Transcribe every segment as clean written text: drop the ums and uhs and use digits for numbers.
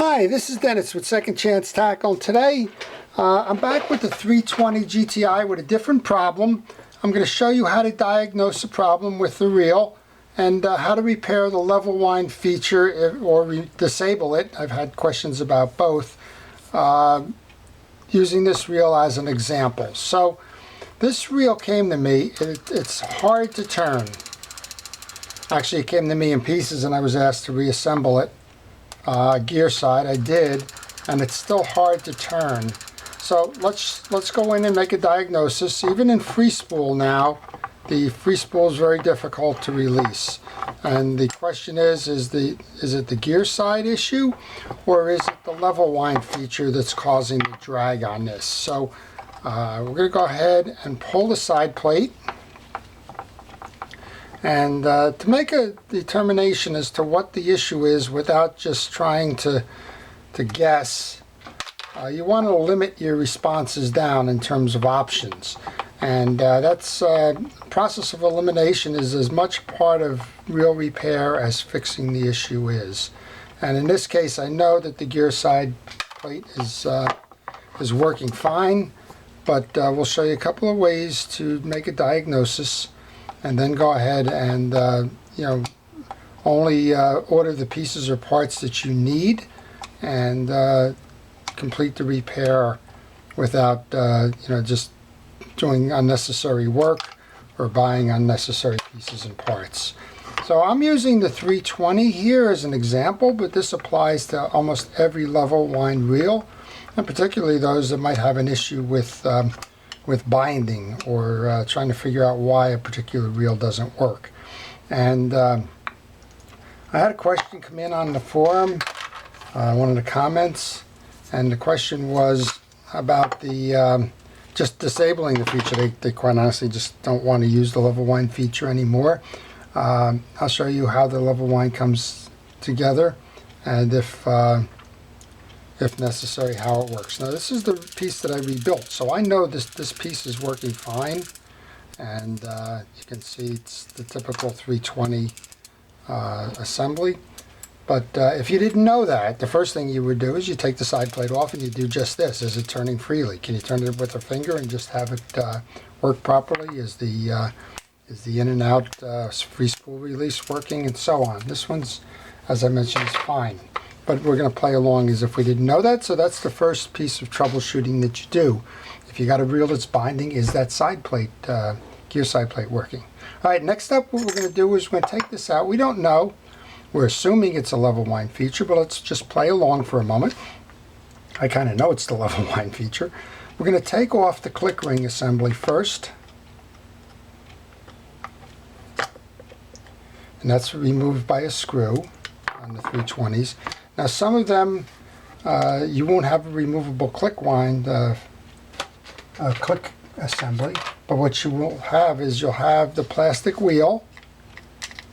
Hi, this is Dennis with Second Chance Tackle. Today I'm back with the 320 GTI with a different problem. I'm going to show you how to diagnose a problem with the reel and how to repair the level wind feature or disable it. I've had questions about both using this reel as an example. So this reel came to me. It's hard to turn. Actually, it came to me in pieces and I was asked to reassemble it. Gear side I did, and it's still hard to turn. So let's go in and make a diagnosis. Even in free spool now, the free spool is very difficult to release. And the question is it the gear side issue, or is it the level wind feature that's causing the drag on this? So we're going to go ahead and pull the side plate. And to make a determination as to what the issue is without just trying to guess, you want to limit your responses down in terms of options. And that's process of elimination is as much part of reel repair as fixing the issue is. And in this case, I know that the gear side plate is working fine, but we'll show you a couple of ways to make a diagnosis. And then go ahead and only order the pieces or parts that you need and complete the repair without just doing unnecessary work or buying unnecessary pieces and parts. So I'm using the 320 here as an example, but this applies to almost every level wind reel, and particularly those that might have an issue with binding or trying to figure out why a particular reel doesn't work. And I had a question come in on the forum, one of the comments, and the question was about the just disabling the feature. They quite honestly just don't want to use the level wind feature anymore. I'll show you how the level wind comes together, and if necessary, how it works. Now this is the piece that I rebuilt, so I know this piece is working fine, and you can see it's the typical 320 assembly. But if you didn't know that, the first thing you would do is you take the side plate off and you do just this. Is it turning freely? Can you turn it with a finger and just have it work properly? Is the in and out free spool release working, and so on? This one's, as I mentioned, is fine. But we're going to play along as if we didn't know that. So that's the first piece of troubleshooting that you do. If you got a reel that's binding, is that side plate, gear side plate working? All right, next up what we're going to do is we're going to take this out. We don't know. We're assuming it's a level wind feature, but let's just play along for a moment. I kind of know it's the level wind feature. We're going to take off the click ring assembly first. And that's removed by a screw on the 320s. Now some of them you won't have a removable click wind click assembly, but what you will have is you'll have the plastic wheel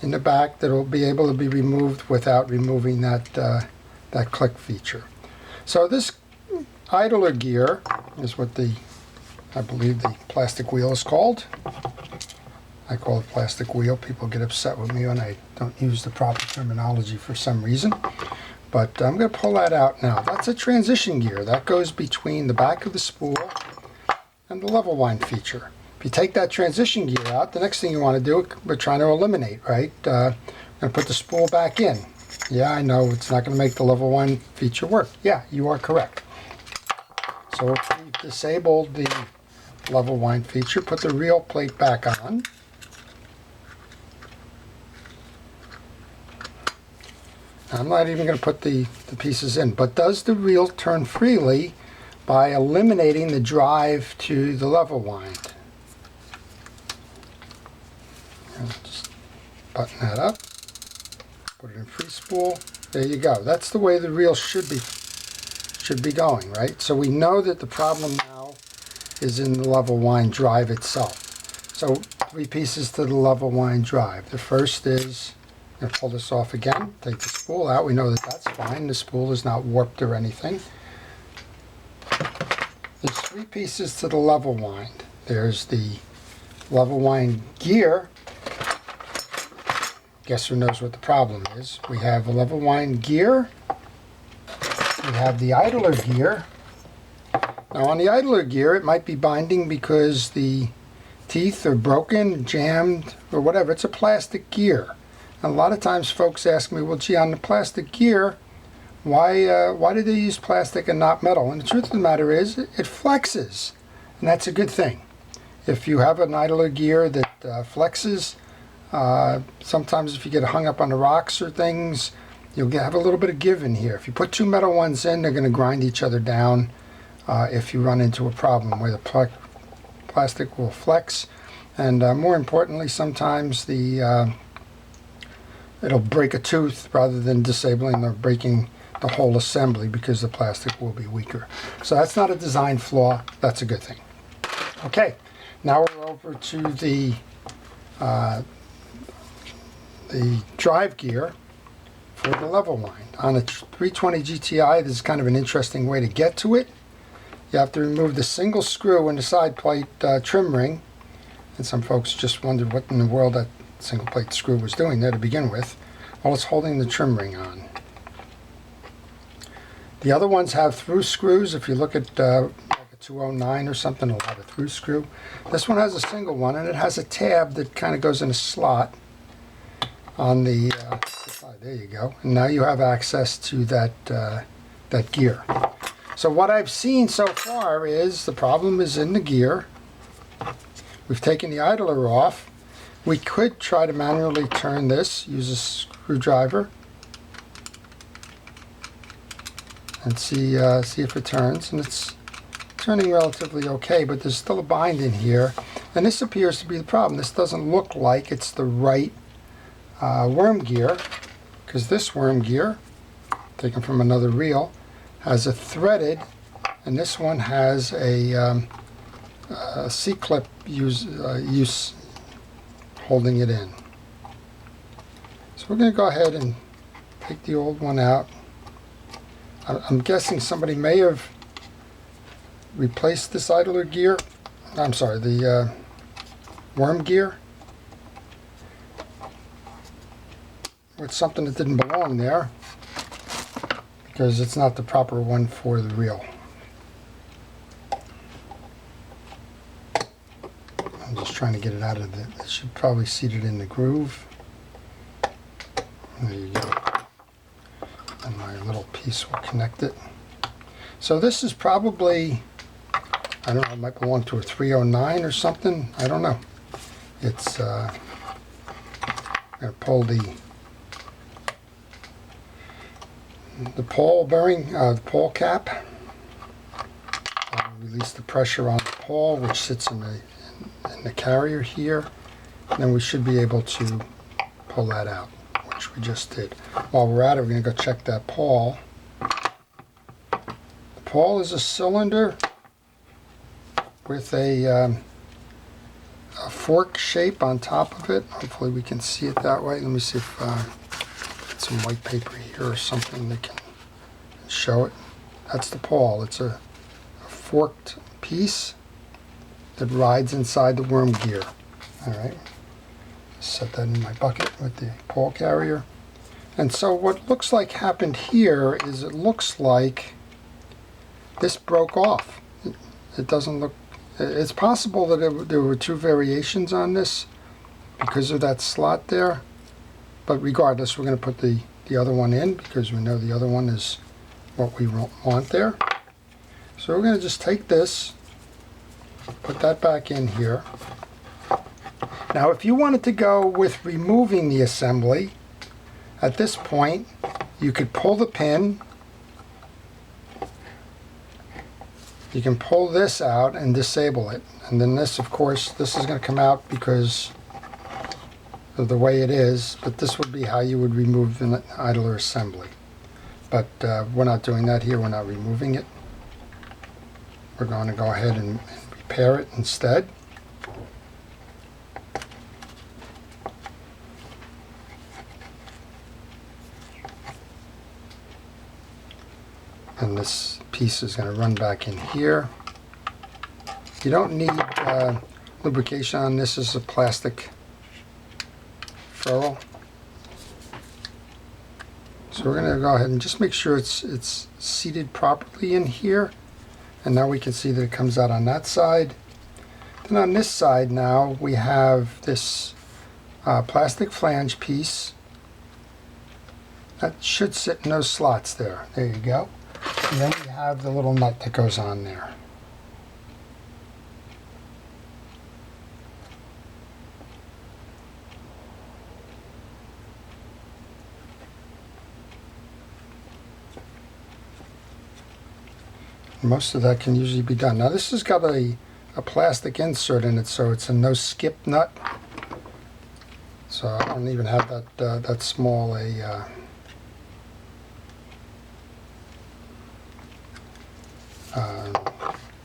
in the back that will be able to be removed without removing that click feature. So this idler gear is what I believe the plastic wheel is called. I call it plastic wheel. People get upset with me when I don't use the proper terminology for some reason. But I'm going to pull that out now. That's a transition gear. That goes between the back of the spool and the level wind feature. If you take that transition gear out, the next thing you want to do, we're trying to eliminate, right? I'm going to put the spool back in. Yeah, I know it's not going to make the level wind feature work. Yeah, you are correct. So we've disabled the level wind feature, put the reel plate back on. I'm not even going to put the pieces in, but does the reel turn freely by eliminating the drive to the level wind? And just button that up, put it in free spool. There you go. That's the way the reel should be going, right? So we know that the problem now is in the level wind drive itself. So 3 pieces to the level wind drive. The first is, I'm going to pull this off again, take the spool out. We know that that's fine. The spool is not warped or anything. There's 3 pieces to the level wind. There's the level wind gear. Guess who knows what the problem is? We have a level wind gear we have the idler gear. Now on the idler gear, it might be binding because the teeth are broken, jammed, or whatever. It's a plastic gear. And a lot of times folks ask me, well, gee, on the plastic gear, why did they use plastic and not metal? And the truth of the matter is, it flexes, and that's a good thing. If you have an idler gear that flexes, sometimes if you get hung up on the rocks or things, you'll have a little bit of give in here. If you put two metal ones in, they're going to grind each other down if you run into a problem where the plastic will flex. And more importantly, sometimes it'll break a tooth rather than disabling or breaking the whole assembly because the plastic will be weaker. So that's not a design flaw. That's a good thing. Okay, now we're over to the drive gear for the level line. On a 320 GTI, this is kind of an interesting way to get to it. You have to remove the single screw in the side plate trim ring. And some folks just wondered what in the world that single plate screw was doing there to begin with. Well, it's holding the trim ring on. The other ones have through screws. If you look at like a 209 or something, it'll have a through screw. This one has a single one, and it has a tab that kind of goes in a slot on the side. There you go. And now you have access to that gear. So what I've seen so far is the problem is in the gear. We've taken the idler off. We could try to manually turn this, use a screwdriver, and see if it turns. And it's turning relatively okay, but there's still a bind in here. And this appears to be the problem. This doesn't look like it's the right worm gear, because this worm gear, taken from another reel, has a threaded, and this one has a C-clip use holding it in. So we're going to go ahead and take the old one out. I'm guessing somebody may have replaced this idler gear. I'm sorry, the worm gear with something that didn't belong there, because it's not the proper one for the reel. I'm just trying to get it out of it. It should probably seat it in the groove. There you go. And my little piece will connect it. So this is probably, I don't know, it might belong to a 309 or something. I don't know. It's, I'm going to pull the pawl bearing, the pawl cap. Release the pressure on the pawl, which sits in the carrier here. And then we should be able to pull that out, which we just did. While we're at it, we're going to go check that pawl. The pawl is a cylinder with a fork shape on top of it. Hopefully we can see it that way. Let me see if get some white paper here or something that can show it. That's the pawl. It's a forked piece that rides inside the worm gear. All right. Set that in my bucket with the pawl carrier. And so what looks like happened here is it looks like this broke off. It doesn't look, it's possible that there were two variations on this because of that slot there. But regardless, we're going to put the other one in because we know the other one is what we want there. So we're going to just take this, put that back in here. Now if you wanted to go with removing the assembly, at this point you could pull the pin. You can pull this out and disable it. And then this, of course, this is going to come out because of the way it is, but this would be how you would remove the idler assembly. But we're not doing that here. We're not removing it. We're going to go ahead and repair it instead. And this piece is going to run back in here. You don't need lubrication on this. This is a plastic ferrule. So we're going to go ahead and just make sure it's seated properly in here. And now we can see that it comes out on that side. Then on this side now we have this plastic flange piece that should sit in those slots there. There you go. And then we have the little nut that goes on there. Most of that can usually be done. Now this has got a plastic insert in it, so it's a no skip nut. So I don't even have that small a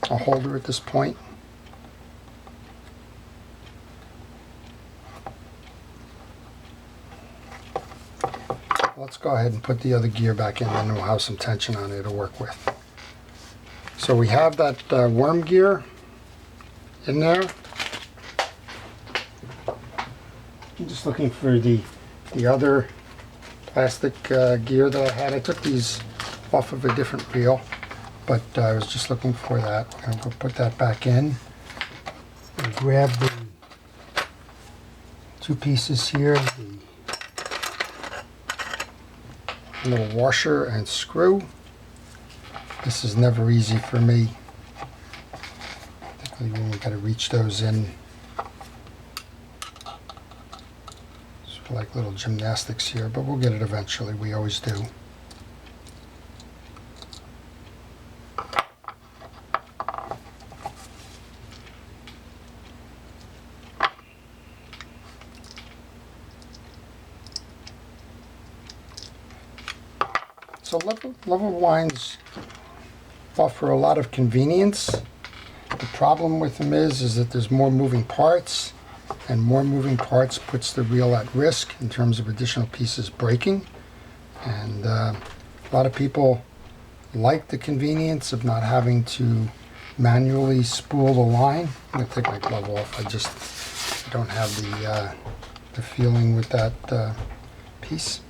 holder at this point. Let's go ahead and put the other gear back in, and we'll have some tension on it to work with. So we have that worm gear in there. I'm just looking for the other plastic gear that I had. I took these off of a different reel, but I was just looking for that. We're going to go put that back in. And grab the two pieces here, the little washer and screw. This is never easy for me, particularly when we got to reach those in. It's like little gymnastics here, but we'll get it eventually. We always do. So level winds offer a lot of convenience. The problem with them is that there's more moving parts, and more moving parts puts the reel at risk in terms of additional pieces breaking. And a lot of people like the convenience of not having to manually spool the line. I'm going to take my glove off. I just don't have the feeling with that piece.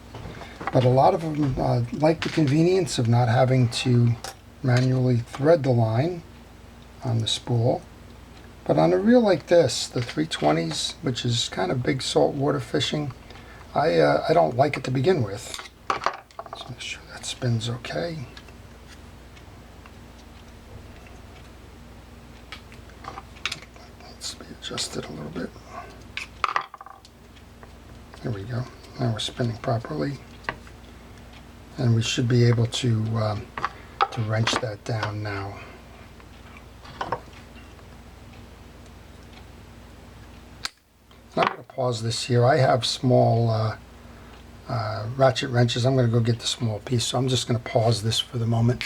But a lot of them like the convenience of not having to manually thread the line on the spool. But on a reel like this, the 320s, which is kind of big saltwater fishing, I don't like it to begin with. Let's make sure that spins okay. Let's be adjusted a little bit. There we go. Now we're spinning properly. And we should be able to wrench that down now. I'm going to pause this here. I have small ratchet wrenches. I'm going to go get the small piece, so I'm just going to pause this for the moment.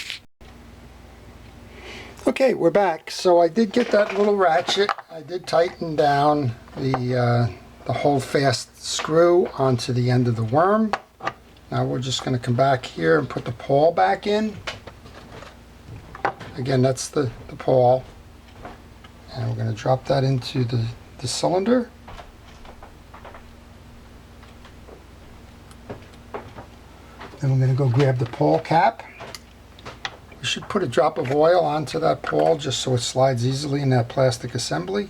Okay, we're back. So I did get that little ratchet. I did tighten down the hold fast screw onto the end of the worm. Now we're just going to come back here and put the pawl back in. Again, that's the pawl. And we're going to drop that into the cylinder. Then we're going to go grab the pawl cap. We should put a drop of oil onto that pawl just so it slides easily in that plastic assembly.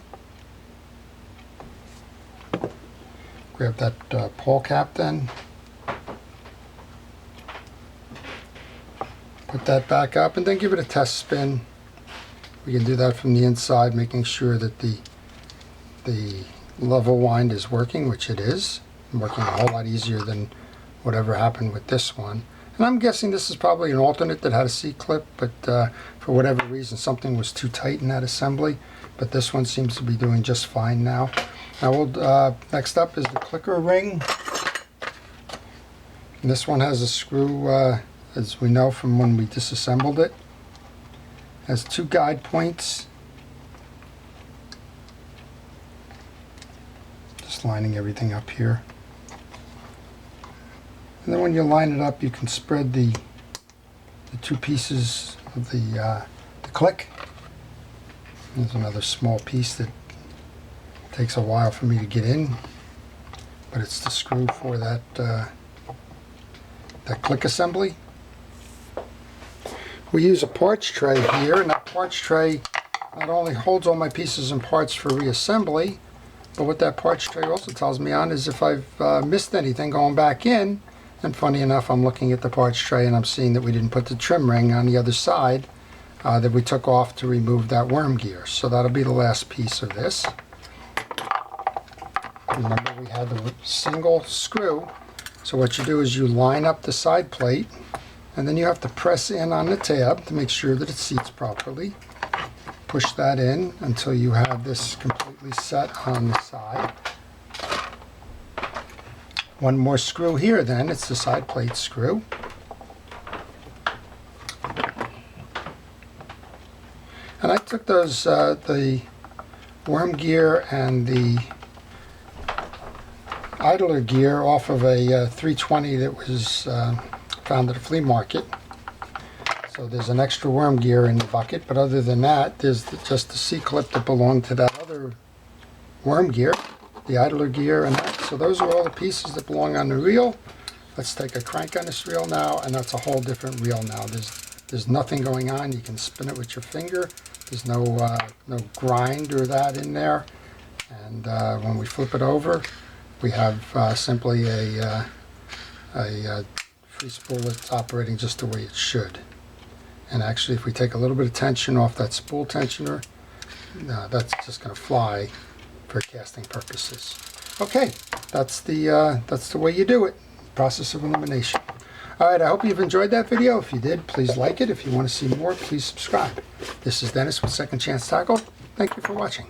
Grab that pawl cap then. Put that back up and then give it a test spin. We can do that from the inside, making sure that the level wind is working, which it is. Working a whole lot easier than whatever happened with this one. And I'm guessing this is probably an alternate that had a C-clip, but for whatever reason something was too tight in that assembly. But this one seems to be doing just fine now. Now we'll, next up is the clicker ring. And this one has a screw, as we know from when we disassembled it. Has two guide points. Just lining everything up here. And then when you line it up, you can spread the two pieces of the click. There's another small piece that takes a while for me to get in, but it's the screw for that that click assembly. We use a parts tray here, and that parts tray not only holds all my pieces and parts for reassembly, but what that parts tray also tells me on is if I've missed anything going back in. And funny enough, I'm looking at the parts tray and I'm seeing that we didn't put the trim ring on the other side that we took off to remove that worm gear. So that'll be the last piece of this. Remember, we had the single screw. So what you do is you line up the side plate, and then you have to press in on the tab to make sure that it seats properly. Push that in until you have this completely set on the side. One more screw here then, it's the side plate screw. And I took those, the worm gear and the idler gear off of a 320 that was found at a flea market. So there's an extra worm gear in the bucket, but other than that, there's just the C-clip that belonged to that other worm gear, the idler gear and that. So those are all the pieces that belong on the reel. Let's take a crank on this reel now, and that's a whole different reel now. There's nothing going on. You can spin it with your finger. There's no grind or that in there. And when we flip it over, we have simply a free spool that's operating just the way it should. And actually, if we take a little bit of tension off that spool tensioner, that's just going to fly for casting purposes. Okay, that's the way you do it. Process of elimination. All right, I hope you've enjoyed that video. If you did, please like it. If you want to see more, please subscribe. This is Dennis with Second Chance Tackle. Thank you for watching.